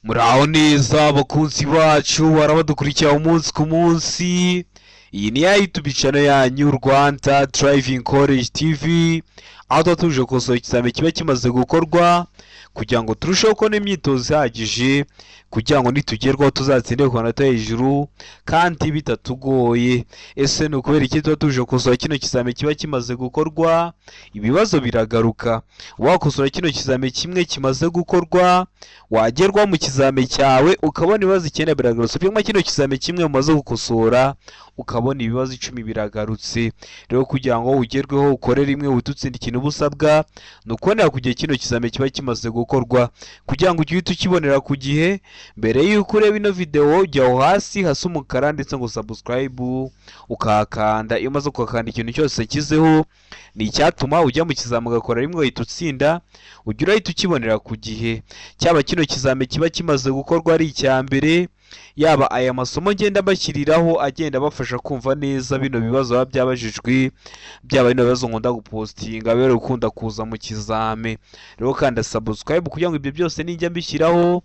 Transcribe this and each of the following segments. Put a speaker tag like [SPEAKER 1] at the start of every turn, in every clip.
[SPEAKER 1] Muraho neza abakunzi bacu barabadukurikira umunsi ku munsi. Iyi ni ya YouTube channel yanyu Rwanda Driving College TV, aho tuba tuje gukosora ikizamini kiba kimaze gukorwa kugira ngo turusheho kubona imyitozo ihagije kugira ngo nitugerwaho tuzatsinde ku manota hejuru kandi bitatugoye. Ese ni ukubera iki tuba tuje gukosora kino kizamini kiba kimaze gukorwa? Ibibazo biragaruka. Wakosora kino kizamini kimwe kimaze gukorwa, wagerwa mu kizamini cyawe ukabona ibibazo 9 biragarutse. Pima kino kizamini kimwe umaze gukosora ukabona ibibazo 10 biragarutse. Rero kugira ngo ugerweho ukore rimwe ututsinde ikintu busabwa nukubonera ku gihe kino kizamini kiba kimaze gukorwa, kugira ngo ujye ukibonera ku gihe. Mbere y'uko ureba ino video ujya aho hasi hasa umukara ndetse ngo subscribe ukahakanda. Iyo umaze kuhakanda ikintu cyose kizeho ni icyatuma ujya mu kizamini ugakora rimwe uhita utsinda, ujya urahita ukibonera ku gihe. Cyaba kino kizamini kiba kimaze gukorwa ari icya mbere, yaba aya masomo ngenda bashyiriraho agenda bafasha kumva neza bino bibazo baba byabajijwe, byaba bino bibazo nkunda gupostinga bero ukunda kuza mu kizame. Rero kanda subscribe kugira ngo ibyo byose nijya mbishyiraho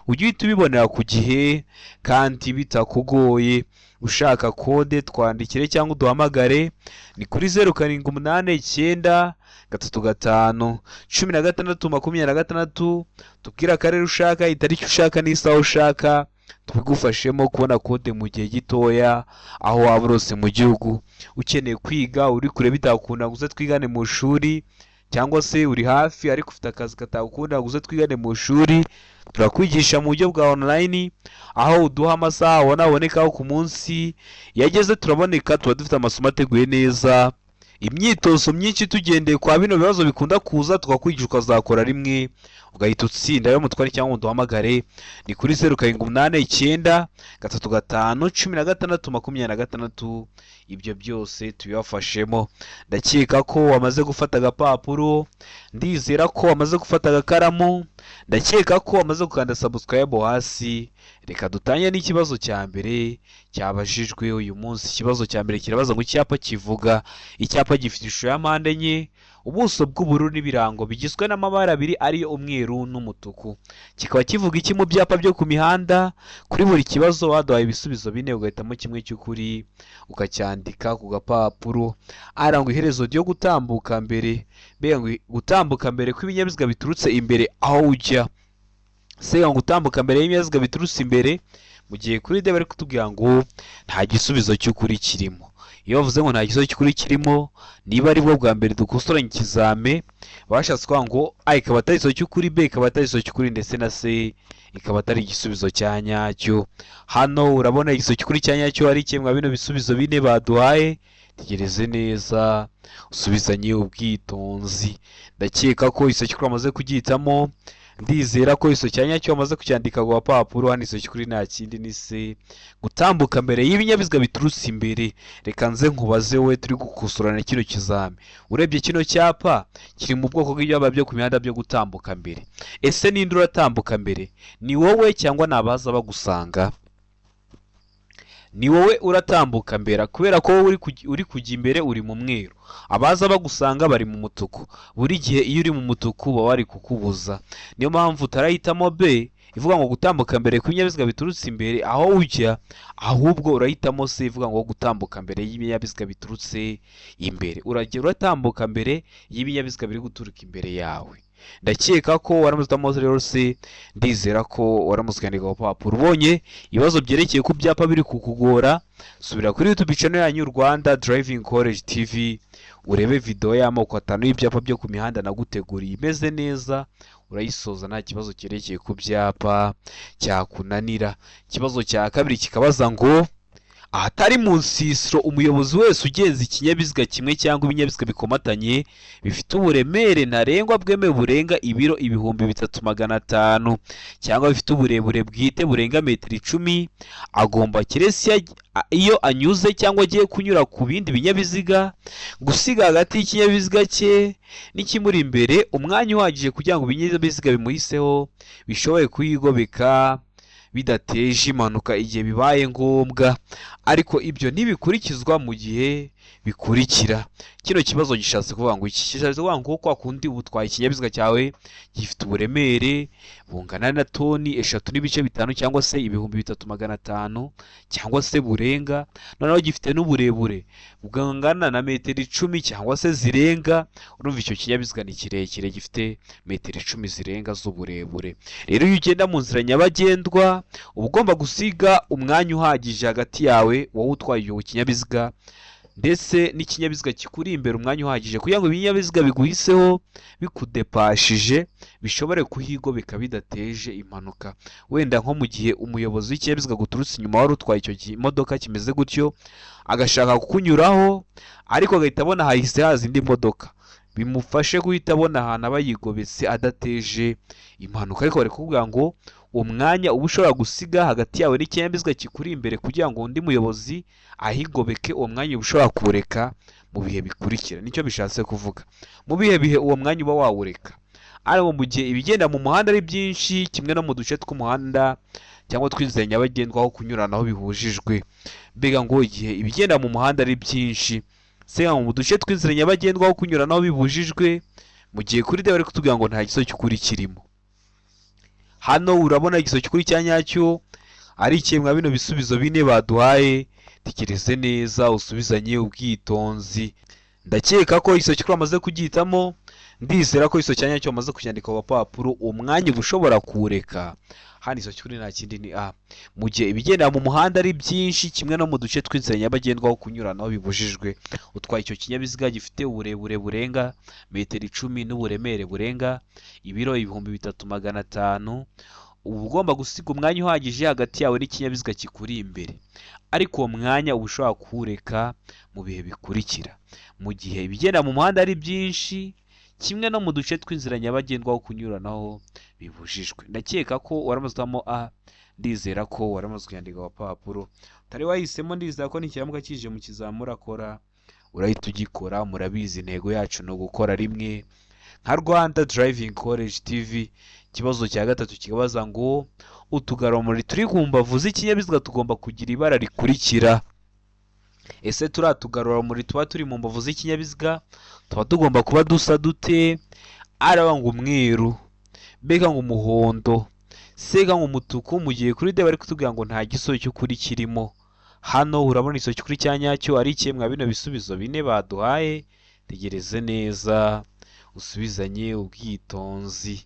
[SPEAKER 1] ujye uhita ubibonera ku gihe kandi bitakugoye. Ushaka kode twandikire cyangwa uduhamagare ni kuri 0789351626. tubwira akarere ushaka, itariki ushaka n'isaha ushaka, tubigufashemo kubona kode mu gihe gitoya aho waba urose mu gihugu. Ukeneye kwiga uri kure bitakunda guze twigane mu shuri, cyangwa se uri hafi ariko ufite akazi katakunda guze twigane mu shuri, turakwigisha mu buryo bwa online aho uduha amasaha abonekaho ku munsi. Yageze turaboneka, tuba dufite amasomo ateguye neza, imyitozo myinshi tugendeye kwa bino bibazo bikunda kuza, tukakwigisha ukazakora rimwe ugahita utsinda. Rero mutware cyangwa uduhamagare ni kuri 0789351626. ibyo byose tubibafashemo. Ndakeka ko wamaze gufata agapapuro, ndizera ko wamaze gufata agakaramu, ndakeka ko wamaze gukanda subscribe hasi. Reka dutanye n'ikibazo cya mbere cyabajijwe uyu munsi. Ikibazo cya mbere kirabaza ngo icyapa kivuga. Icyapa gifite ishusho ya mpande enye, ubuso bw'ubururu n'ibirango bigizwe n'amabara abiri ariyo umweru n'umutuku. Kikaba kivuga iki mu byapa byo ku mihanda? Kuri buri kibazo waduhaye ibisubizo 4 ugahitamo kimwe cy'ukuri ukacyandika ku gapapuro. Arangwa iherezo ryo gutambuka mbere, mbega gutambuka mbere kw'ibinyabiziga biturutse imbere aho ujya. Se ngo gutambuka mbere y'ibinyabiziga biturutse imbere, mu gihe kuri de bari kutubwira ngo nta gisubizo cy'ukuri kirimo. Iyo bavuze ngo nta gisubizo cy'ukuri kirimo, niba ari bwo bwa mbere dukosoranye ikizame, bashatse kuvuga ngo A ikaba atari igisubizo cy'ukuri, B ikaba atari igisubizo cy'ukuri, ndetse na C ikaba atari igisubizo cya nyacyo. Hano urabona igisubizo cy'ukuri cya nyacyo ari kimwe bino bisubizo 4 baduhaye. Tegereze neza usubizanye ubwitonzi. Ndakeka ko igisubizo cy'ukuri amaze kugihitamo, ndizera ko igisubizo cya nyacyo amaze kucyandika ku gapapuro. Hano igisubizo cy'ukuri nta kindi ni C, gutambuka mbere y'ibinyabiziga biturutse imbere. Reka nze nkubaze we turi gukosorana kino kizame, urebye kino cyapa kiri mu bwoko bw'ibyapa byo ku mihanda byo gutambuka mbere. Ese ninde uratambuka mbere? Ni wowe cyangwa nabaza bagusanga? Ni wowe uratambuka mbere kubera ko uri kujya imbere uri mu mweru, abaza bagusanga bari mu mutuku. Buri gihe iyo uri mu mutuku baba bari kukubuza. Niyo mpamvu utarahitamo B ivuga ngo gutambuka mbere kw'ibinyabiziga biturutse imbere aho ujya, ahubwo urahitamo C ivuga ngo gutambuka mbere y'ibinyabiziga biturutse imbere. Uragera uratambuka mbere y'ibinyabiziga biri guturuka imbere yawe. Ndakeka ko waramuzitamo rero C, ndizera ko waramuzikandika ku papuro. Ubonye ibibazo byerekeye ku byapa biri kukugora, subira kuri YouTube channel yanyu Rwanda Driving College TV urebe video y'amoko 5 y'ibyapa byo ku mihanda naguteguriye imeze neza, urayisoza nta kibazo cyerekeye ku byapa cyakunanira. Ikibazo cya kabiri kikabaza ngo ahatari mu nsisiro umuyobozi wese ugenza ikinyabiziga kimwe cyangwa ibinyabiziga bikomatanye bifite uburemere ntarengwa bwemewe burenga ibiro 3500 cyangwa bifite uburebure bwite burenga metero 10, agomba keretse iyo anyuze cyangwa agiye kunyura ku bindi binyabiziga gusiga hagati y'ikinyabiziga cye n'ikimuri imbere umwanya uhagije kugira ngo ibinyabiziga bimuhiseho bishoboye kuyigobeka bidateje impanuka igihe bibaye ngombwa. Ariko ibyo ntibikurikizwa mu gihe bikurikira. Kino kibazo gishatse kuvuga ngo iki gishatse kuvuga ngo kwa kundi ubutwaye ikinyabiziga cyawe gifite uburemere bungana na toni 3.5 cyangwa se 3,500 cyangwa se burenga, noneho gifite n'uburebure bungana na metero 10 cyangwa se zirenga. Urumva icyo kinyabiziga ni kirekire, gifite metero 10 zirenga z'uburebure. Rero iyo ugenda mu nzira nyabagendwa uba ugomba gusiga umwanya uhagije hagati yawe wowe utwaye icyo kinyabiziga ndetse n'ikinyabiziga kikuri imbere, umwanya uhagije kugira ngo ibinyabiziga biguhiseho bikudepashije bishobore kuhigobeka bidateje impanuka. Wenda nko mu gihe umuyobozi w'ikinyabiziga guturutse inyuma wari utwaye icyo kimodoka kimeze gutyo agashaka kukunyuraho ariko agahita abona hahise haza indi modoka, bimufashe guhita abona ahantu aba yigobetse adateje impanuka. Ariko bari kuvuga ngo umwanya uba ushobora gusiga hagati yawe n'ikinyabiziga kikuri imbere kugira ngo undi muyobozi ahigobeke, uwo mwanya uba ushobora kuwureka mu bihe bikurikira. Nicyo bishatse kuvuga, mu bihe uwo mwanya uba wawureka. Ariko mu gihe ibigenda mu muhanda ari byinshi, kimwe no mu duce tw'umuhanda cyangwa tw'inzira nyabagendwa aho kunyuranaho bihujijwe, mbega ngo igihe ibigenda mu muhanda ari byinshi se mu duce tw'inzira nyabagendwa aho kunyuranaho bibujijwe, mu gihe kuri de bari kutubwira ngo nta giso cy'ukuri kirimo. Hano urabona igiso cy'ukuri cya nyacyo ari ikemwa bino bisubizo bine baduhaye. Tekereze neza usubizanye ubwitonzi. Ndakeka ko igiso cy'ukuri amaze kugihitamo, ndizera ko igiso cya nyacyo amaze kucyandika ku papuro, umwanya uba ushobora kuwureka. Hano igiso cy'ukuri nta kindi ni A. Mu gihe ibigenda mu muhanda ari byinshi, kimwe no mu duce tw'inzira nyabagendwa aho kunyuranaho bibujijwe, utwaye icyo kinyabiziga gifite uburebure burenga metero 10 n'uburemere burenga ibiro 3,500, uba ugomba gusiga umwanya uhagije hagati yawe n'ikinyabiziga kikuri imbere. Ariko uwo mwanya uba ushobora kuwureka mu bihe bikurikira: mu gihe ibigenda mu muhanda ari byinshi, kimwe no mu duce tw'inzira nyabagendwa aho kunyuranaho bibujijwe. Ndakeka ko waramaze guhitamo A, ndizera ko waramaze kuyandika ku papuro. Utari wahisemo, ndizera ko nikiramuka kije mu kizamura akora urahita ugikora. Murabizi intego yacu ni ugukora rimwe nka Rwanda Driving College TV. Ikibazo cya gatatu kibaza ngo utugarurarumuri turi ku mbavu z'ikinyabiziga tugomba kugira ibara rikurikira. Ese turiya tugarurarumuri tuba turi mu mbavu z'ikinyabiziga tuba tugomba kuba dusa dute? Araba ngo umweru, mbega ngo umuhondo, sega ngo umutuku. Mu gihe kuri de bari kutubwira ngo nta giso cy'ukuri kirimo. Hano urabona igiso cy'ukuri cya nyacyo ari ikemwa bino bisubizo bine baduhaye. Tegereze neza usubizanye ubwitonzi.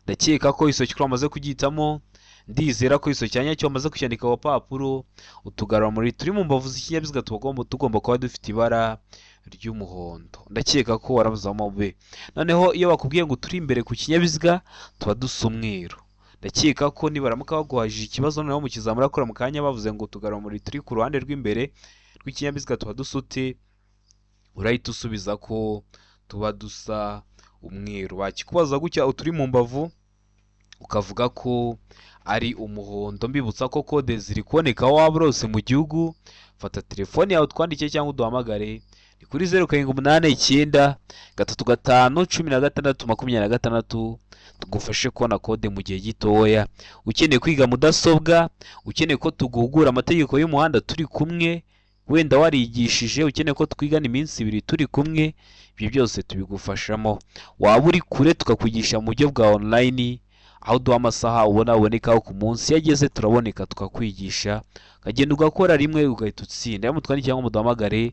[SPEAKER 1] Ndakeka ko igiso cy'ukuri amaze kugihitamo, ndizera ko igiso cya nyacyo amaze kucyandika ku papuro. Utugarurarumuri turi mu mbavu z'ikinyabiziga tugomba kuba dufite ibara ry'umuhondo. Ndakeka ko warabuzamo B. Noneho iyo bakubwiye ngo turi imbere ku kinyabiziga tuba dusa umweru. Ndakeka ko nibaramuka baguhajije ikibazo noneho mu kizamura akora mu kanya bavuze ngo utugarurarumuri turi ku ruhande rw'imbere rw'ikinyabiziga tuba dusa ute, urahita usubiza ko tuba dusa umweru. Bakikubaza gutya uturi mu mbavu ukavuga ko ari umuhondo. Mbibutsa ko kode ziri kuboneka aho waba urose mu gihugu. Fata telefone yawe twandike cyangwa uduhamagare, ni kuri 0789 15 16 26 tugufashe kubona kode mu gihe gitoya. Ukeneye kwiga mudasobwa, ukeneye ko tuguhugura amategeko y'umuhanda turi kumwe, wenda warigishije, ukeneye ko twigana iminsi 2 turi kumwe, ibyo byose tubigufashamo. Waba uri kure tukakwigisha mu buryo bwa online, aho duha amasaha ubonekaho ku munsi. Yageze turaboneka tukakwigisha, ukagenda ugakora rimwe ugahita utsinda. Mutwandike cyangwa muduhamagare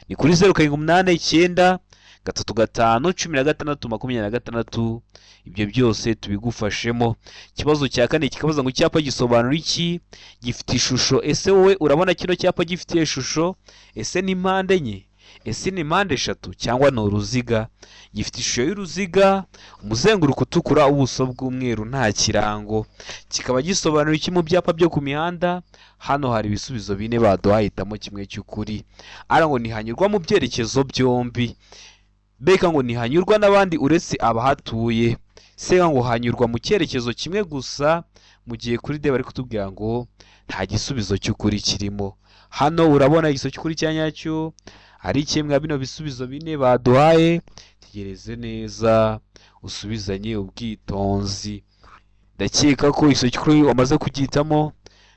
[SPEAKER 1] ni kuri 0789 35 16 ibyo byose tubigufashemo. Ikibazo cya kane kikabaza ngo icyapa gisobanura iki? Gifite ishusho. Ese wowe urabona kino cyapa gifite ishusho? Ese ni mpande enye? Ese ni mpande eshatu cyangwa ni uruziga? Gifite ishusho y'uruziga, umuzenguruko utukura, ubuso bw'umweru, nta kirango. Kikaba gisobanura iki mu byapa byo ku mihanda? Hano hari ibisubizo bine baduhahitamo kimwe cy'ukuri. Ara ngo ntihanyurwa mu byerekezo byombi, mbega ngo ntihanyurwa n'abandi uretse abahatuye, sega ngo hanyurwa mu cyerekezo kimwe gusa. Mu gihe kuri de bari kutubwira ngo nta gisubizo cy'ukuri kirimo. Hano urabona igiso cy'ukuri cya nyacyo ari ikemwa bino bisubizo bine baduhaye. Tegereze neza usubizanye ubwitonzi. Ndakeka ko igiso cy'ukuri wamaze kugihitamo,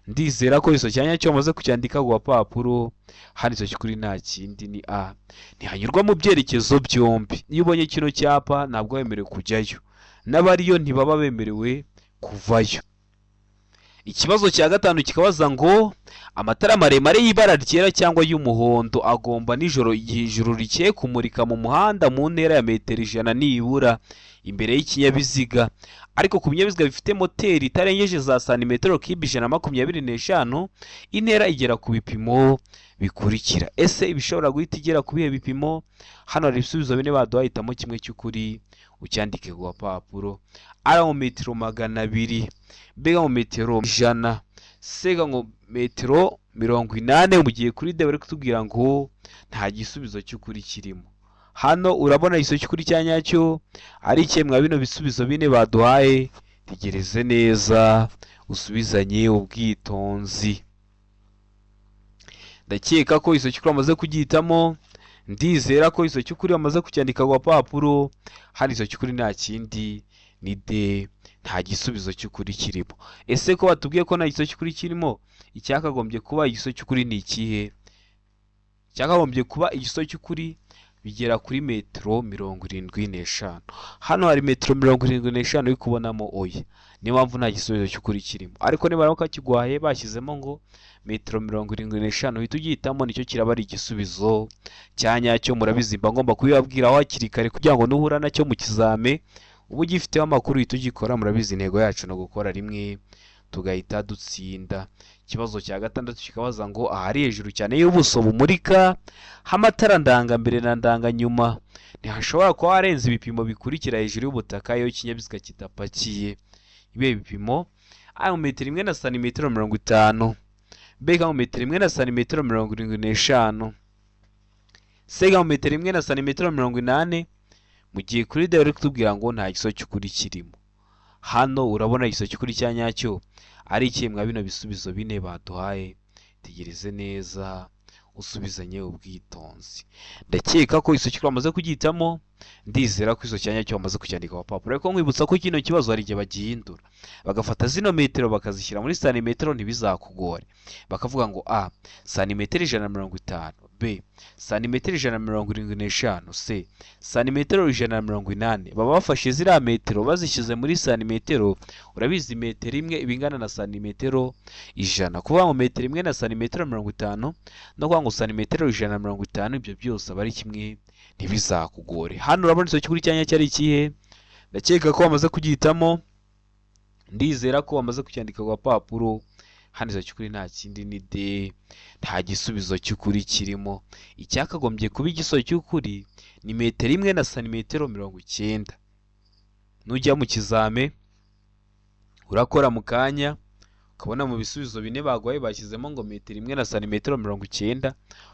[SPEAKER 1] ndizera ko iso cyanya cyo wamaze kucyandika ku gapapuro. Hano iso cy'ukuri nta kindi ni A. Ntihanyurwa mu byerekezo byombi. Iyo ubonye kino cyapa ntabwo wemerewe kujyayo, n'abariyo ntibaba bemerewe kuvayo. Ikibazo cya gatanu kikabaza ngo amatara maremare y'ibara ryera cyangwa y'umuhondo agomba nijoro igihe ijuru rikeye kumurika mu muhanda mu ntera ya metero 100 nibura imbere y'ikinyabiziga, ariko ku binyabiziga bifite moteri itarengeje za santimetero kibe 125 intera igera ku bipimo bikurikira. Ese ibishobora guhita igera ku bihe bipimo? Hano hari ibisubizo bine baduhahitamo kimwe cy'ukuri ucyandike ku gapapuro. A mu metero 200, B mu metero 100, C ngo metero 80. Mu gihe kuri D bari kutubwira ngo nta gisubizo cy'ukuri kirimo. Hano urabona iso cy'ukuri cya nyacyo ari ikemwa bino bisubizo bine baduhaye. Tegereze neza usubizanye ubwitonzi. Ndakeka ko iso cy'ukuri amaze kugihitamo. Ndizera ko iso cy'ukuri amaze kucyandika ku gapapuro. Hano iso cy'ukuri nta kindi ni D, nta gisubizo cy'ukuri kirimo. Ese ko batubwiye ko nta gisubizo cy'ukuri kirimo, icyakagombye kuba igisubizo cy'ukuri ni ikihe? Cyakagombye kuba igisubizo cy'ukuri bigera kuri metero 75. Hano hari metero 75 uri kubonamo oya, niyo mpamvu nta gisubizo cy'ukuri kirimo. Ariko niba baramuka kigwaye bashyizemo ngo metero 75 uhita ugihitamo, nicyo kiraba ari igisubizo cya nyacyo. Murabizimba ngomba kubibabwiraho hakiri kare kugira ngo nuhura nacyo mu kizame ubu gifiteho amakuru uhita ugikora. Murabizi intego yacu no gukora rimwe tugahita dutsinda. Ikibazo cya gatandatu kikabaza ngo ahari hejuru cyane y'ubuso bumurika h'amatara ndangambere na ndanganyuma ntihashobora kuba harenze ibipimo bikurikira hejuru y'ubutaka iyo ikinyabiziga kidapakiye. Ibi bipimo A mu metero 1 na santimetero 50, B mu metero 1 na santimetero 75, C mu metero 1 na santimetero 80. Mu gihe kuri D bari kutubwira ngo nta gisubizo cy'ukuri kirimo. Hano urabona igisubizo cy'ukuri cya nyacyo ari ikemwa bino bisubizo bine baduhaye. Tegereze neza usubizanye ubwitonzi. Ndakeka ko igisubizo cy'ukuri amaze kugihitamo. Ndizera ko iso cyanya cyo bamaze kucyandika ku papuro. Ariko nkwibutsa ko kino kibazo hari igihe bagihindura bagafata zino metero bakazishyira muri santimetero, ntibizakugore. Bakavuga ngo A santimetero 150, B santimetero 175, C santimetero 180. Baba bafashe ziriya metero bazishyize muri santimetero. Urabizi metero imwe ibingana na santimetero 100. Kuvuga ngo metero imwe na santimetero 50 no kuvuga ngo santimetero 150, ibyo byose aba ari kimwe, ntibizakugore. Hano urabona iso cy'ukuri cyanya cyari ikihe? Ndakeka ko bamaze kugihitamo. Ndizera ko bamaze kucyandika ku gapapuro. Hano iso cy'ukuri nta kindi ni D, nta gisubizo cy'ukuri kirimo. Icyakagombye kuba igisubizo cy'ukuri ni metero 1 na santimetero 90. Nujya mu kizame urakora mu kanya ukabona mu bisubizo bine bagwaye bashyizemo ngo metero 1 na santimetero 90,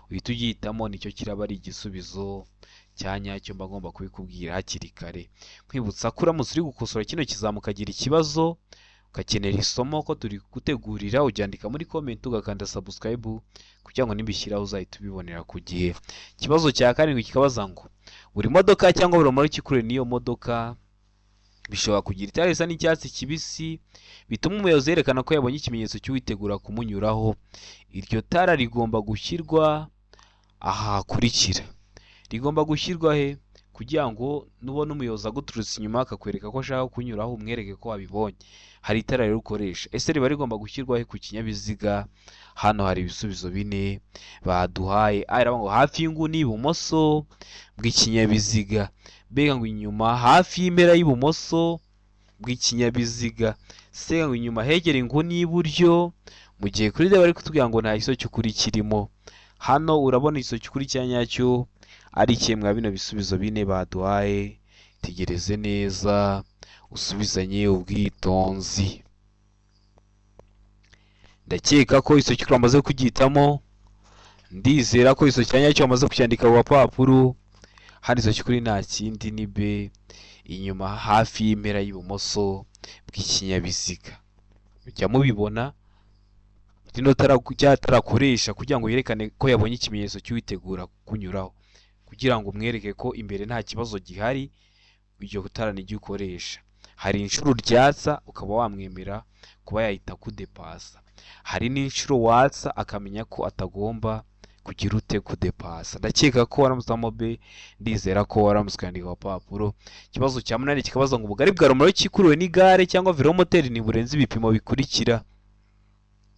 [SPEAKER 1] uhita ugihitamo, nicyo kiraba ari igisubizo cya nyacyo. Mba ngomba kubikubwira hakiri kare. Nkwibutsa ko uramutse uri gukosora kino kizamu ukagira ikibazo ugakenera isomo ko turi gutegurira, ubyandika muri comment ugakanda subscribe kugira ngo nimbishyiraho uzahita ubibonera ku gihe. Ikibazo cya karindwi kikabaza ngo buri modoka cyangwa buri muri kikure niyo modoka bishobora kugira itara risa n'icyatsi kibisi bituma umuyobozi yerekana ko yabonye ikimenyetso cy'uwitegura kumunyuraho. Iryo tara rigomba gushyirwa aha hakurikira. Rigomba gushyirwa he? Kugira ngo nubona umuyobozi aguturutse inyuma akakwereka ko ashaka kunyuraho umwereke ko wabibonye. Hari itara rero ukoresha. Ese riba rigomba gushyirwa he ku kinyabiziga? Hano hari ibisubizo bine baduhaye. A iravuga ngo hafi y'inguni y'ibumoso bw'ikinyabiziga. B ngo inyuma hafi y'impera y'ibumoso bw'ikinyabiziga. C ngo inyuma hegera inguni y'iburyo. Mu gihe kuri D bari kutubwira ngo nta gisubizo cy'ukuri kirimo. Hano urabona igisubizo cy'ukuri cya nyacyo ari ikemwa bino bisubizo bine baduhaye. Tegereze neza usubizanye ubwitonzi. Ndakeka ko iso cy'ukuri amaze kugihitamo. Ndizera ko iso cyanya cyo amaze kucyandika ku gapapuro. Hano iso cy'ukuri nta kindi ni B, inyuma hafi y'impera y'ibumoso bw'ikinyabiziga. Mujya mubibona rino tarakoresha kugira ngo yerekane ko yabonye ikimenyetso cy'uwitegura kunyuraho, kugira ngo umwereke ko imbere nta kibazo gihari. Iryo tara niryo ukoresha. hari inshuro ryatsa ukaba wamwemera kuba yahita kudepasa, hari n'inshuro watsa akamenya ko atagomba kugira ute kudepasa. Ndakeka ko waramutse B, ndizera ko waramutse kwandika papuro. Ikibazo cya munani kikabaza ngo ubugari bwa romero cyikuruwe n'igare cyangwa velomoteri ni burenze ibipimo bikurikira.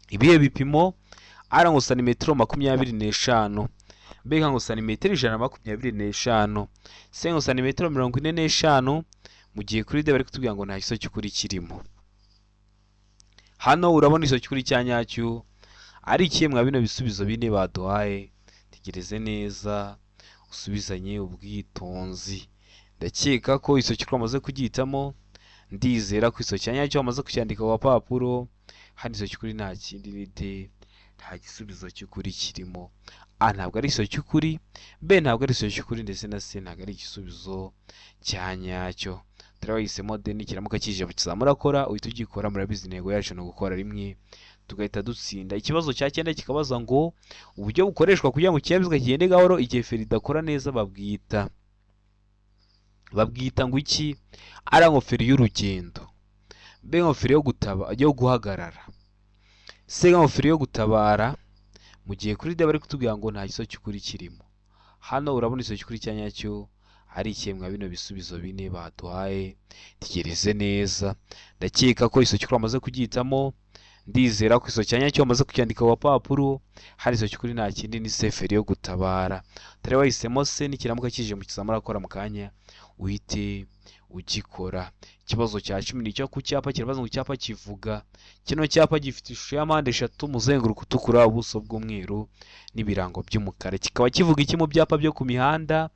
[SPEAKER 1] Ibihe bipimo? A ngo santimetero 25, B ngo santimetero 125, C ngo santimetero 45, mu gihe kuri D bari kutubwira ngo nta kiso cy'ukuri kirimo. Hano urabona iso cy'ukuri cya nyacyo ari ikihe mwa bino bisubizo bine baduhaye? Tegereze neza usubizanye ubwitonzi. Ndakeka ko iso cy'ukuri amaze kugihitamo, ndizera ko iso cya nyacyo amaze kucyandika ku papuro. Hano iso cy'ukuri nta kindi ni D, nta gisubizo cy'ukuri kirimo. A ntabwo ari iso cy'ukuri, B ntabwo ari iso cy'ukuri, ndetse na C ntabwo ari igisubizo cya nyacyo. Turabahisemo D, nikiramuka kije kizamurakora uhita ugikora. Murabizi intego yacu no gukora rimwe tugahita dutsinda. Ikibazo cya 9 kikabaza ngo uburyo bukoreshwa kugira ngo ikinyabiziga kigende gahoro igihe feri idakora neza babwita ngo iki? A ngo feri y'urugendo, B ngo feri yo guhagarara, C ngo feri yo gutabara, mu gihe kuri D bari kutubwira ngo nta kiso cy'ukuri kirimo. Hano urabona iso cy'ukuri cya nyacyo ari ikihe mwa bino bisubizo bine baduhaye? Tegereze neza. Ndakeka ko iso cy'ukuri amaze kugihitamo, ndizera ko iso cya nyacyo amaze kucyandika ku papuro. Hari iso cy'ukuri nta kindi ni C, feri yo gutabara. Turabahisemo C, nikiramuka kije mu kizamurakora mu kanya uhite ugikora. Ikibazo cya 10 nicyo ku cyapa kirabaza ngo icyapa kivuga. Kino cyapa gifite ishusho ya mpande 3, umuzenguruko utukura, ubuso bw'umweru n'ibirango by'umukara. Kikaba kivuga iki mu byapa byo ku mihanda?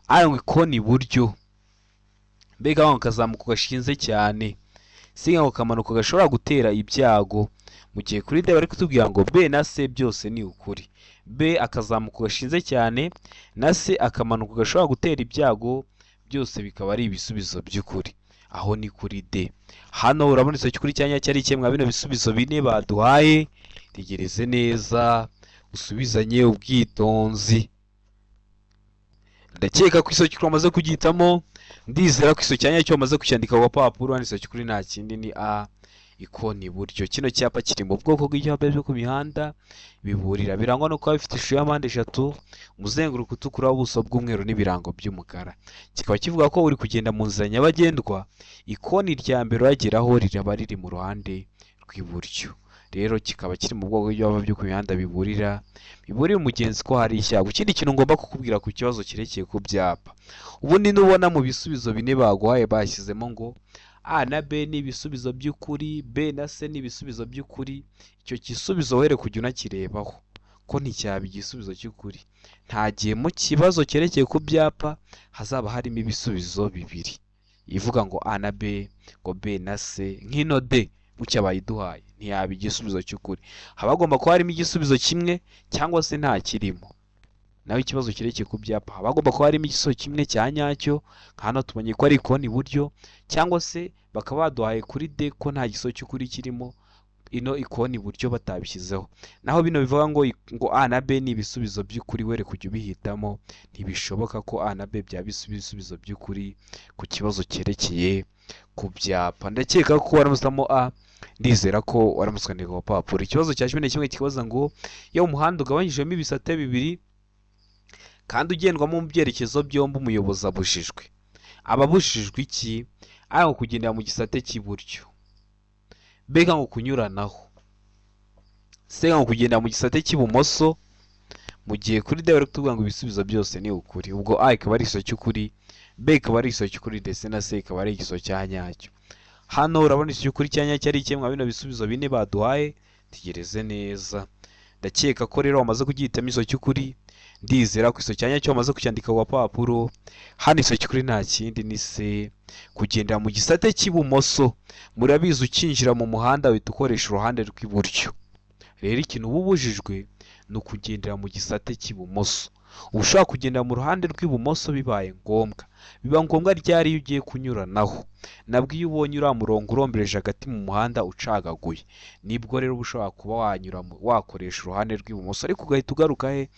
[SPEAKER 1] A ngo ikoni iburyo, B ngo kazamuka gashinze cyane, C ngo kamanuka gashobora gutera ibyago, mu gihe kuri D bari kutubwira ngo B na C byose ni ukuri. B akazamuka gashinze cyane na C akamanuka gashobora gutera ibyago, byose bikaba ari ibisubizo by'ukuri. Aho ni kuri D. Hano urabona iso cy'ukuri cyanya cyari kimwe bino bisubizo bine baduhaye. Tegereze neza usubizanye ubwitonzi. Ndakeka ko iso cy'ukuri amaze kugihitamo, ndizera ko iso cyanya cyo amaze kucyandika ku papuro. Hano iso cy'ukuri nta kindi ni A, ikoni iburyo. Kino cyapa kiri mu bwoko bw'ibyapa byo ku mihanda biburira, birangwa no kuba bifite ishusho ya mpande 3, umuzenguruko utukura, ubuso bw'umweru n'ibirango by'umukara. Kikaba kivuga ko uri kugenda mu nzira nyabagendwa, ikoni rya mbere urageraho riraba riri mu ruhande rw'iburyo. Rero kikaba kiri mu bwoko bw'ibyapa byo ku mihanda biburira umugenzi ko hari icyago. Ikindi kintu ngomba kukubwira ku kibazo kirekeye ku byapa, ubundi nubona mu bisubizo bine baguhaye bashyizemo ngo A na B ni ibisubizo by'ukuri, B na C ni ibisubizo by'ukuri, icyo gisubizo were kujya unakirebaho ko nticyaba igisubizo cy'ukuri. Nta gihe mu kibazo cyerekeye ku byapa hazaba harimo ibisubizo bibiri ivuga ngo A na B, ngo B na C. Nk'ino D bucya bayiduhaye ntiyaba igisubizo cy'ukuri, haba hagomba kuba harimo igisubizo kimwe cyangwa se nta kirimo. Naho ikibazo kirekeye ku byapa haba hagomba kuba harimo igisubizo kimwe cya nyacyo, hano tubonye ko ari ikoni iburyo, cyangwa se bakaba baduhaye kuri D ko nta gisubizo cy'ukuri kirimo, ino ikoni iburyo batabishyizeho. Naho bino bivuga ngo A na B ni ibisubizo by'ukuri, were kujya ubihitamo. Ntibishoboka ko A na B byaba ibisubizo by'ukuri ku kibazo cyerekeye ku byapa. Ndakeka ko waramusamo A, ndizera ko waramuswandika ku papuro. Ikibazo cya 11 kibaza ngo iyo umuhanda ugabanyijemo ibisate bibiri kandi ugendwamo mu byerekezo byombi, umuyobozi abujijwe. Ababujijwe iki? A ngo kugendera mu gisate cy'iburyo, B ngo kunyuranaho, C ngo kugendera mu gisate cy'ibumoso, mu gihe kuri D bari kutubwira ngo ibisubizo byose ni ukuri. Ubwo A ikaba ari iso cy'ukuri, B ikaba ari iso cy'ukuri, ndetse na C ikaba ari igiso cya nyacyo. Hano urabona iso cy'ukuri cya nyacyo ari kimwe bino bisubizo bine baduhaye. Tegereze neza. Ndakeka ko rero wamaze kugihitamo iso cy'ukuri, ndizera ko iso cya nyacyo wamaze kucyandika ku papuro. Hano iso cy'ukuri nta kindi ni C, kugendera mu gisate cy'ibumoso. Murabizi ukinjira mu muhanda uhita ukoresha uruhande rw'iburyo, rero ikintu uba ubujijwe ni ukugendera mu gisate cy'ibumoso. Uba ushaka kugendera mu ruhande rw'ibumoso bibaye ngombwa. Biba ngombwa ryari iyo ugiye kunyuranaho, nabwo iyo ubonye uriya murongo urombereje hagati mu muhanda ucagaguye, nibwo rero uba ushobora kuba wakoresha uruhande rw'ibumoso, ariko ugahita ugaruka he?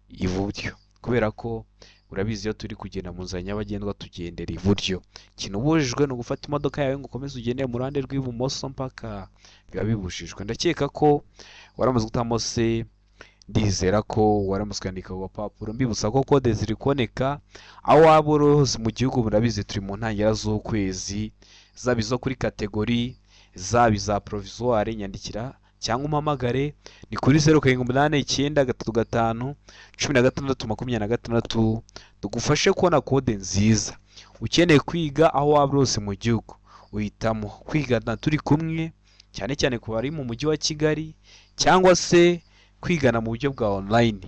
[SPEAKER 1] Iburyo, kubera ko urabizi iyo turi kugenda mu nzira nyabagendwa tugendera iburyo. Ikintu ubujijwe ni ugufata imodoka yawe ngo ukomeze ugendere mu ruhande rw'ibumoso mpaka, biba bibujijwe. Ndakeka ko waramaze gutamo se, ndizera ko waramaze kwandika ku gapapuro. Mbibutsa ko kode ziri kuboneka aho waba uri hose mu gihugu. Murabizi turi mu ntangiriro z'ukwezi, zaba izo kuri kategori, zaba iza provisoire, nyandikira cyangwa umpamagare ni kuri 0789351626 tugufashe kubona kode nziza. Ukeneye kwiga aho waba hose mu gihugu uhitamo kwigana turi kumwe, cyane cyane ku bari mu mujyi wa Kigali, cyangwa se kwigana mu buryo bwa online.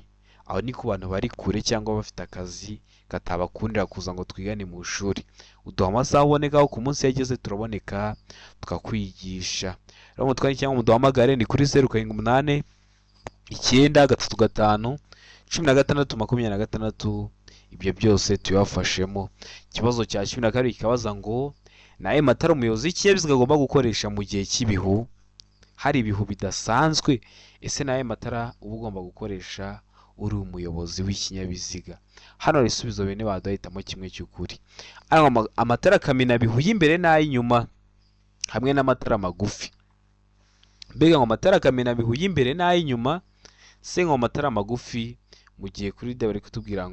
[SPEAKER 1] Aho ni ku bantu bari kure cyangwa bafite akazi katabakundira kuza ngo twigane mu ishuri. Uduha amasaha ubonekaho ku munsi yageze turaboneka tukakwigisha. Rero mutwandikire cyangwa muduhamagare ni kuri 0789351626. Ibyo byose tubafashemo. Ikibazo cya 12 kikabaza ngo naye matara umuyobozi w'ikinyabiziga agomba gukoresha mu gihe cy'ibihu, hari ibihu bidasanzwe. Ese naye matara uba ugomba gukoresha uri umuyobozi w'ikinyabiziga? Hano ibisubizo bene baduhitamo kimwe cy'ukuri. Amatara kamena bihu y'imbere n'ay'inyuma hamwe n'amatara magufi. Mbega ngo amatara kamena bihu y'imbere n'ay'inyuma se ngo amatara magufi? Mu gihe kuri D bari kutubwira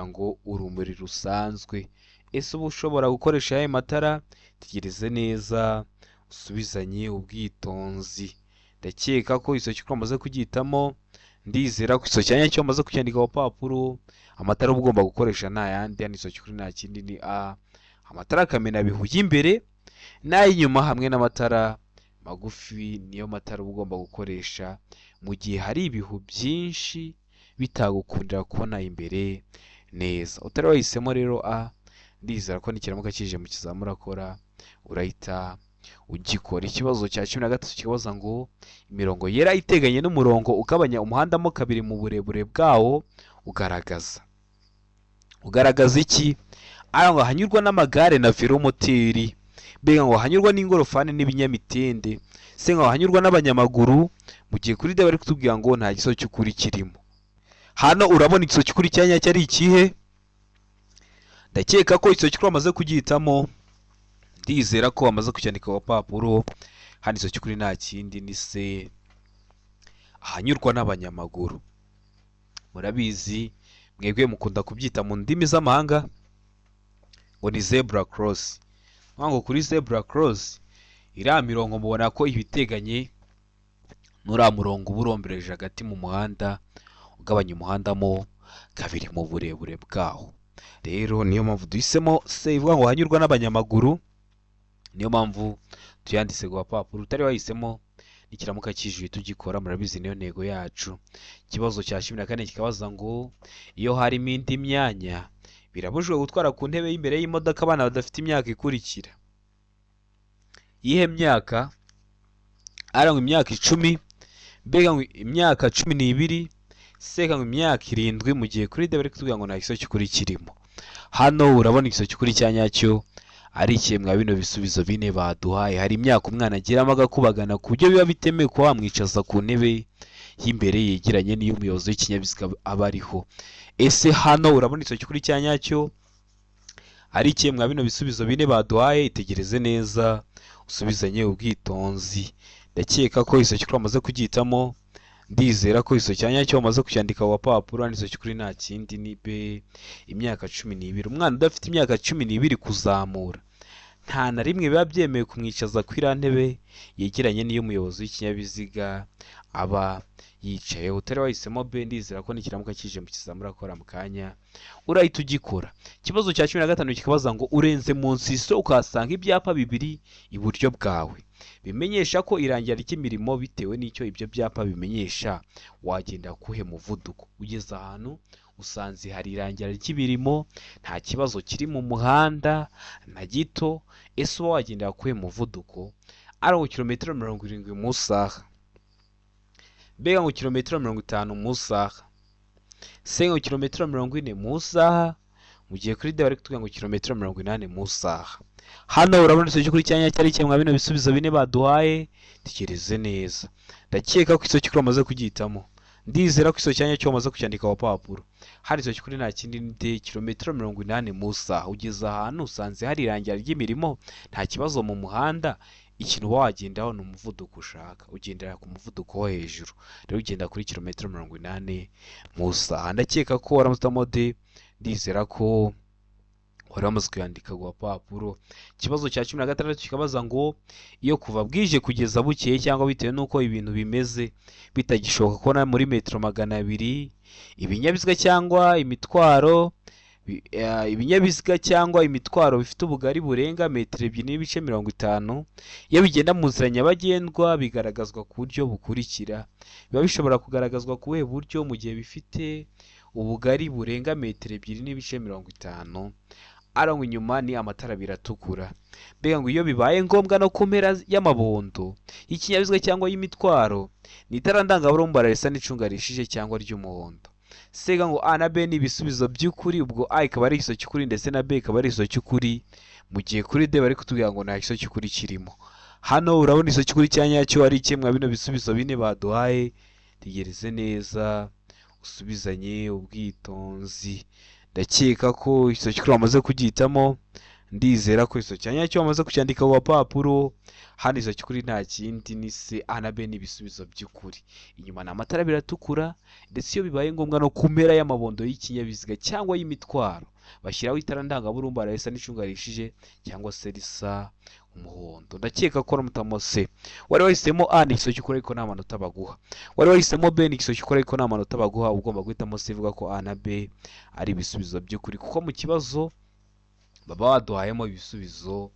[SPEAKER 1] ngo urumuri rusanzwe. Ese uba ushobora gukoresha aya matara? Tegereze neza usubizanye ubwitonzi. Ndakeka ko iso cyuko amaze kugitamo, ndizera ko iso cyanya cyo amaze kucyandika ku papuro. Amatara uba ugomba gukoresha nta yandi, yani iso cyukuri nta kindi ni A. Amatara kamena bihu y'imbere n'ay'inyuma hamwe n'amatara magufi niyo matara uba ugomba gukoresha mu gihe hari ibihu byinshi bitagukundira kubona imbere neza. Utari wahisemo rero A, ndizera ko nikiramuka kije mu kizamura akora urahita ugikora. Ikibazo cya 13 kibaza ngo imirongo yera iteganye n'umurongo ugabanya umuhanda mo kabiri mu burebure bwawo ugaragaza iki? Ngo hanyurwa n'amagare na velomoteri. Mbega ngo hanyurwa n'ingorofani n'ibinyamitende. Se ngo hanyurwa n'abanyamaguru. Mu gihe kuri D bari kutubwira ngo nta giso cy'ukuri kirimo. Hano urabona igiso cy'ukuri cyanya cyari ikihe? Ndakeka ko igiso cy'ukuri amaze kugihitamo. Ndizera ko amaze kucyandika ku papuro. Hano igiso cy'ukuri nta kindi ni se, ahanyurwa n'abanyamaguru. Murabizi mwebwe mukunda kubyita mu ndimi z'amahanga ngo ni zebra cross. Ngo kuri zebra cross iriya mirongo mubona ko ibiteganye n'uriya murongo uba urombereje hagati mu muhanda ugabanya umuhanda mo kabiri mu burebure bwaho. Rero niyo mpamvu duhisemo se ivuga ngo hanyurwa n'abanyamaguru. Niyo mpamvu tuyanditse ku papuro. Utari wahisemo nikiramuka kijuje tugikora. Murabizi niyo ntego yacu. Ikibazo cya 14 kikabaza ngo iyo harimo indi myanya birabujwe gutwara ku ntebe y'imbere y'imodoka abana badafite imyaka ikurikira. Iyihe myaka? Ngo imyaka 10, mbega ngo imyaka 12, se ngo imyaka 7. Mu gihe kuri D bari kutubwira ngo nta giso cy'ukuri kirimo. Hano urabona igiso cy'ukuri cyanyacyo ari ikemwa bino bisubizo bine baduhaye. Hari imyaka umwana ageramo agakubagana ku buryo biba bitemewe ko wamwicaza ku ntebe y'imbere yegeranye n'iyo umuyobozi w'ikinyabiziga aba ariho. Ese hano urabona igiso cy'ukuri cyanyacyo ari ikemwa bino bisubizo bine baduhaye. Itegereze neza usubizanye ubwitonzi. Ndakeka ko igiso cy'ukuri amaze kugihitamo. Ndizera ko igiso cyanyacyo amaze kucyandika ku papuro. Hano igiso cy'ukuri nta kindi ni B, imyaka 12. Umwana udafite imyaka 12 kuzamura nta na rimwe biba byemewe kumwicaza ku iriya ntebe yegeranye n'iyo umuyobozi w'ikinyabiziga aba yicaye. Utari wahisemo B, ndizera ko nikiramuka kije mu kizamura akora mu kanya urahita ugikora. Ikibazo cya 15 kikabaza ngo urenze mu nsiso ukahasanga ibyapa bibiri iburyo bwawe bimenyesha ko irangira ry'imirimo. Bitewe n'icyo ibyo byapa bimenyesha wagenda kuhe muvuduko. Ugeze ahantu usanze hari irangira ry'imirimo, nta kibazo kiri mu muhanda na gito. Ese uba wagendera kuhe muvuduko? Ngo kilometero 70 mu saha. Mbega ngo kilometero 50 mu saha. Se ngo kilometero 40 mu saha. Mu gihe kuri D bari kutubwira ngo kilometero 80 mu saha. Hano urabona igiso cy'ukuri cyanya cyari cyemwa bino bisubizo bine baduhaye. Tekereze neza. Ndakeka ko igiso cy'ukuri amaze kugihitamo. Ndizera ko igiso cyanya cyo amaze kucyandika ku papuro. hano izo kuri nta kindi ni kilometero 80 mu isaha. Ugeze ahantu usanze hari irangira ry'imirimo, nta kibazo mu muhanda, ikintu uba wagendaho ni umuvuduko ushaka, ugendera ku muvuduko wo hejuru, rero ugenda kuri kilometero 80 mu isaha. Ndakeka ko waramutse mode, ndizera ko wari wamaze kuyandika ku papuro. Ikibazo cya 16 kikabaza ngo iyo kuva bwije kugeza bukeye cyangwa bitewe n'uko ibintu bimeze bitagishoboka ko muri metero 200 ibinyabiziga cyangwa imitwaro bifite ubugari burenga metero 2.50 iyo bigenda mu nzira nyabagendwa bigaragazwa ku buryo bukurikira. Biba bishobora kugaragazwa ku buhe buryo? Mu gihe bifite ubugari burenga metero 2.50, arango inyuma ni amatara abiri atukura. Mbega ngo iyo bibaye ngombwa no ku mpera y'amabondo y'ikinyabiziga cyangwa y'imitwaro, ni itara ndangaburumbarare risa n'icunga rishije cyangwa ry'umuhondo. Sega ngo A na B ni ibisubizo by'ukuri, ubwo A ikaba ari igisozi cy'ukuri ndetse na B ikaba ari igisozi cy'ukuri, mu gihe kuri D bari kutubwira ngo nta gisozi cy'ukuri kirimo. Hano urabona igisozi cy'ukuri cya nyacyo ari kimwe bino bisubizo bine baduhaye. Tegereze neza usubizanye ubwitonzi. Ndakeka ko igisozi cy'ukuri wamaze kugihitamo, ndizera ko igisozi cya nyacyo wamaze kucyandika ku papuro. Hano igisozi cy'ukuri nta kindi ni C, A na B ni ibisubizo by'ukuri. Inyuma ni amatara abiri atukura, ndetse iyo bibaye ngombwa no ku mpera y'amabondo y'ikinyabiziga cyangwa y'imitwaro bashyiraho itara ndangaburumbarare risa n'icunga rishije cyangwa se risa umuhondo. Ndakeka ko ramutamo C. Wari wahisemo A ni igisozi cy'ukuri ariko nta manota baguha. Wari wahisemo B ni igisozi cy'ukuri ariko nta manota baguha. Ugomba guhitamo C ivuga ko A na B ari ibisubizo by'ukuri, kuko mu kibazo baba waduhayemo ibisubizo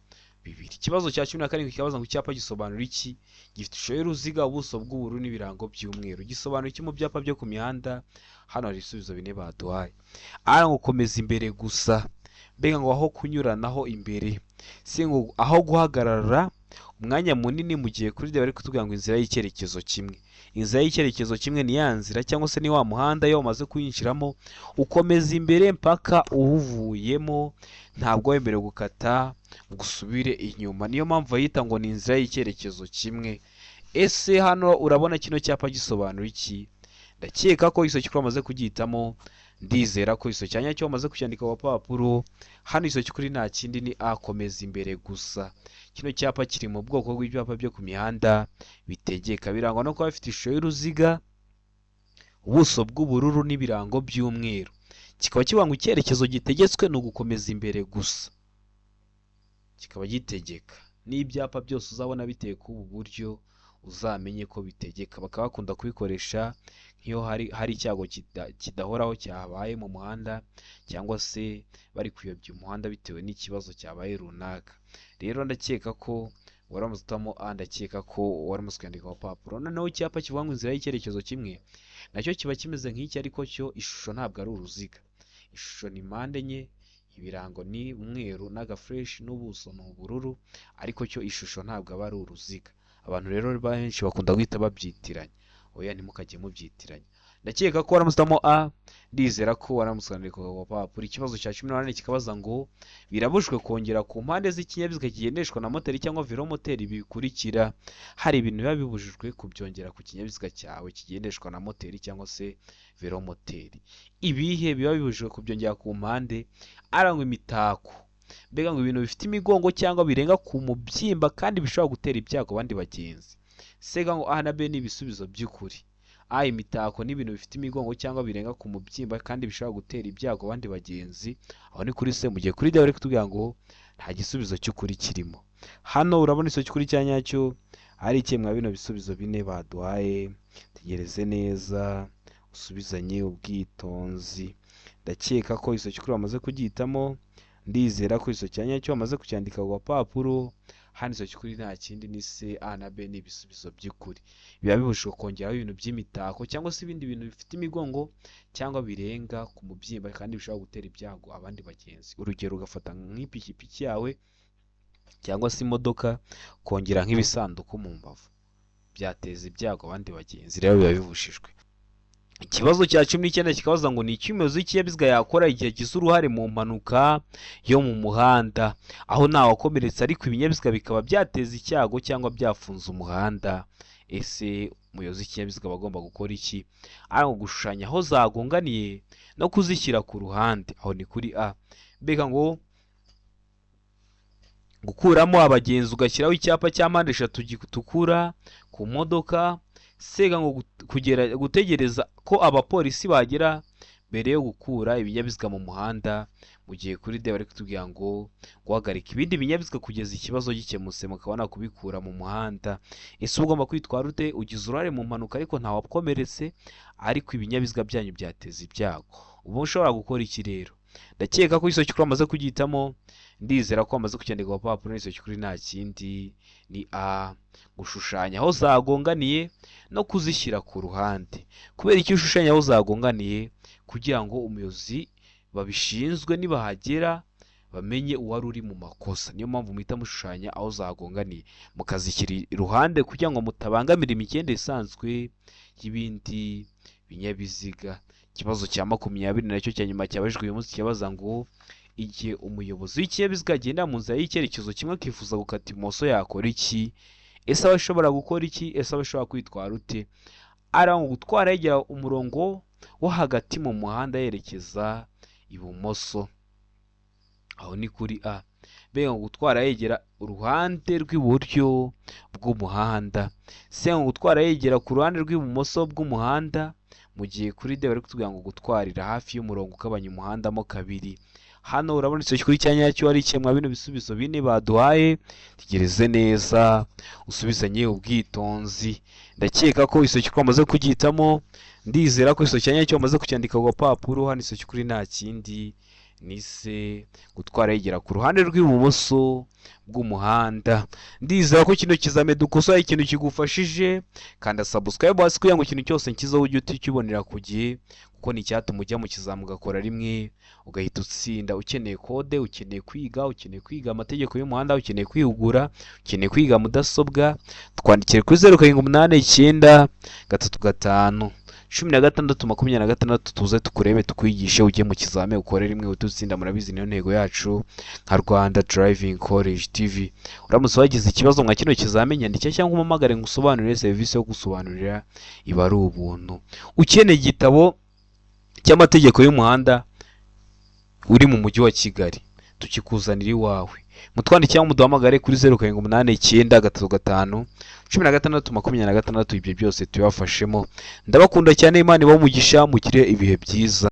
[SPEAKER 1] bibiri. Ikibazo cya 17 kikabaza ngo icyapa gisobanura iki? Gifite ishusho y'uruziga, ubuso bw'ubururu n'ibirango by'umweru. Gisobanura iki mu byapa byo ku mihanda? Hano hari ibisubizo bine baduhaye. Ara ngo komeza imbere gusa. Mbega ngo aho kunyuranaho imbere. Si ngo aho guhagarara umwanya munini, mu gihe kuri D bari kutubwira ngo inzira y'icyerekezo kimwe. Inzira y'icyerekezo kimwe ni ya nzira cyangwa se ni wa muhanda iyo wamaze kuyinjiramo ukomeza imbere mpaka uwuvuyemo, ntabwo wemerewe gukata ngo usubire inyuma. Niyo mpamvu yita ngo ni inzira y'icyerekezo kimwe. Ese hano urabona kino cyapa gisobanura iki? Ndakeka ko igisozi cy'ukuri wamaze kugihitamo, ndizera ko igisozi cya nyacyo wamaze kucyandika ku papuro. Hano igisozi cy'ukuri nta kindi ni A, komeza imbere gusa. Kino cyapa kiri mu bwoko bw'ibyapa byo ku mihanda bitegeka, birangwa no kuba bifite ishusho y'uruziga, ubuso bw'ubururu n'ibirango by'umweru. Kikaba kivuga ngo icyerekezo gitegetswe ni ugukomeza imbere gusa, kikaba gitegeka. N'ibyapa byose uzabona biteye ku ubu buryo uzamenye ko bitegeka. Bakaba bakunda kubikoresha nk'iyo hari icyago kidahoraho cyabaye mu muhanda, cyangwa se bari kuyobya umuhanda bitewe n'ikibazo cyabaye runaka. Rero ndakeka ko waramutse utamo A, ndakeka ko waramutse kwandika ku papuro. Noneho icyapa kivuga ngo inzira y'icyerekezo kimwe, nacyo kiba kimeze nk'iki, ariko cyo ishusho ntabwo ari uruziga. Ishusho ni mpande enye, ibirango ni umweru n'agafureshi, n'ubuso ni ubururu, ariko cyo ishusho ntabwo aba ari uruziga. Abantu rero benshi bakunda guhita babyitiranya. Oya, ntimukajye mubyitiranya. Ndakeka ko waramutamo A, ndizera ko waramutse kwandika ku papuro. Ikibazo cya 18 kikabaza ngo birabujwe kongera ku mpande z'ikinyabiziga kigendeshwa na moteri cyangwa velomoteri bikurikira. Hari ibintu biba bibujijwe kubyongera ku kinyabiziga cyawe kigendeshwa na moteri cyangwa se velomoteri. Ibihe biba bibujijwe kubyongera ku mpande? Arangwa imitako. Mbega ngo ibintu bifite imigongo cyangwa birenga ku mubyimba kandi bishobora gutera ibyago abandi bagenzi. Sega ngo A na B ni ibisubizo by'ukuri. A, imitako n'ibintu bifite imigongo cyangwa birenga ku mubyimba kandi bishobora gutera ibyago abandi bagenzi. Aho ni kuri C. Mu gihe kuri D bari kutubwira ngo nta gisubizo cy'ukuri kirimo. Hano urabona igisozi cy'ukuri cya nyacyo ari ikemwa bino bisubizo bine baduhaye. Tegereze neza usubizanye ubwitonzi. Ndakeka ko igisozi cy'ukuri wamaze kugihitamo, ndizera ko igisozi cya nyacyo wamaze kucyandika ku papuro. Hano igisozi cy'ukuri nta kindi ni C, A na B ni ibisubizo by'ukuri. Biba bibujijwe kongeraho ibintu by'imitako cyangwa se ibindi bintu bifite imigongo cyangwa birenga ku mubyimba kandi bishobora gutera ibyago abandi bagenzi. Urugero, ugafata nk'ipikipiki yawe cyangwa se imodoka kongera nk'ibisanduku mu mbavu, byateza ibyago abandi bagenzi, rero biba bibujijwe. Ikibazo cya 19 kikabaza ngo ni iki umuyobozi w'ikinyabiziga yakora igihe agize uruhare mu mpanuka yo mu muhanda, aho ntawakomeretse ariko ibinyabiziga bikaba byateza icyago cyangwa byafunze umuhanda. Ese umuyobozi w'ikinyabiziga aba agomba gukora iki? ari gushushanya aho zagonganiye no kuzishyira ku ruhande. Aho ni kuri A. Mbega ngo gukuramo abagenzi ugashyiraho icyapa cya mpande eshatu gitukura ku modoka. Sega ngo gutegereza ko abapolisi bagera mbere yo gukura ibinyabiziga mu muhanda. Mu gihe kuri D bari kutubwira ngo guhagarika ibindi binyabiziga kugeza ikibazo gikemutse mukabona kubikura mu muhanda. Ese ugomba kwitwara ute? Ugize uruhare mu mpanuka ariko ntawakomeretse, ariko ibinyabiziga byanyu byateza ibyago. Ubu ushobora gukora iki rero? Ndakeka ko iso cyukuri amaze kugihitamo, ndizera ko amaze kucyandika ku papuro. Iso cyukuri nta kindi ni A, gushushanya aho zagonganiye no kuzishyira ku ruhande. Kubera iki ushushanya aho zagonganiye? Kugira ngo umuyobozi babishinzwe nibahagera bamenye uwari uri mu makosa. Niyo mpamvu muhita mushushanya aho zagonganiye mukazishyira iruhande kugira ngo mutabangamira imigendere isanzwe y'ibindi binyabiziga. Ikibazo cya 20 nacyo cya nyuma cyabajijwe uyu munsi kibaza ngo igihe umuyobozi w'ikinyabiziga agenda mu nzira y'icyerekezo kimwe akifuza gukata ibumoso yakora iki? Ese aba ashobora gukora iki? Ese aba ashobora kwitwara ute? Ari ngo gutwara yegera umurongo wo hagati mu muhanda yerekeza ibumoso. Aho ni kuri A. Mbega ngo gutwara yegera uruhande rw'iburyo bw'umuhanda. Se ngo gutwara yegera ku ruhande rw'ibumoso bw'umuhanda. Mu gihe kuri D bari kutubwira ngo gutwarira hafi y'umurongo ugabanya umuhanda mo kabiri. Hano urabona icyo kuri cya nyacyo ari ikemwa bino bisubizo bine baduhaye. Tegereze neza usubizanye ubwitonzi. Ndakeka ko iso cyuko amaze kugihitamo, ndizera ko iso cyanya cyo amaze kucyandika ku papuro. Hano iso cyukuri nta kindi nise gutwara yegera ku ruhande rw'ibumoso bw'umuhanda. Ndizera ko kino kizame dukosoye ikintu kigufashije, kanda subscribe hasi kugira ngo ikintu cyose nkizaho ujye ukibonera ku gihe, kuko ni cyatuma ujya mu kizamu ugakora rimwe ugahita utsinda. Ukeneye kode, ukeneye kwiga amategeko y'umuhanda, ukeneye kwihugura, ukeneye kwiga mudasobwa, twandikire kuri 0789 335 1626 tuze tukurebe tukwigishe ujye mu kizame ukore rimwe ututsinda. Murabizi niyo ntego yacu nka Rwanda Driving College TV. Uramutse wagize ikibazo mwa kino kizame nyandike cyangwa umamagare ngusobanurire, serivisi yo gusobanurira iba ari ubuntu. Ukeneye igitabo cy'amategeko y'umuhanda uri mu mujyi wa Kigali, tukikuzanira iwawe. Mutwandike cyangwa muduhamagare kuri 0789 335 1626. Ibyo byose tubafashemo. Ndabakunda cyane, Imana ibahe umugisha, mugire ibihe byiza.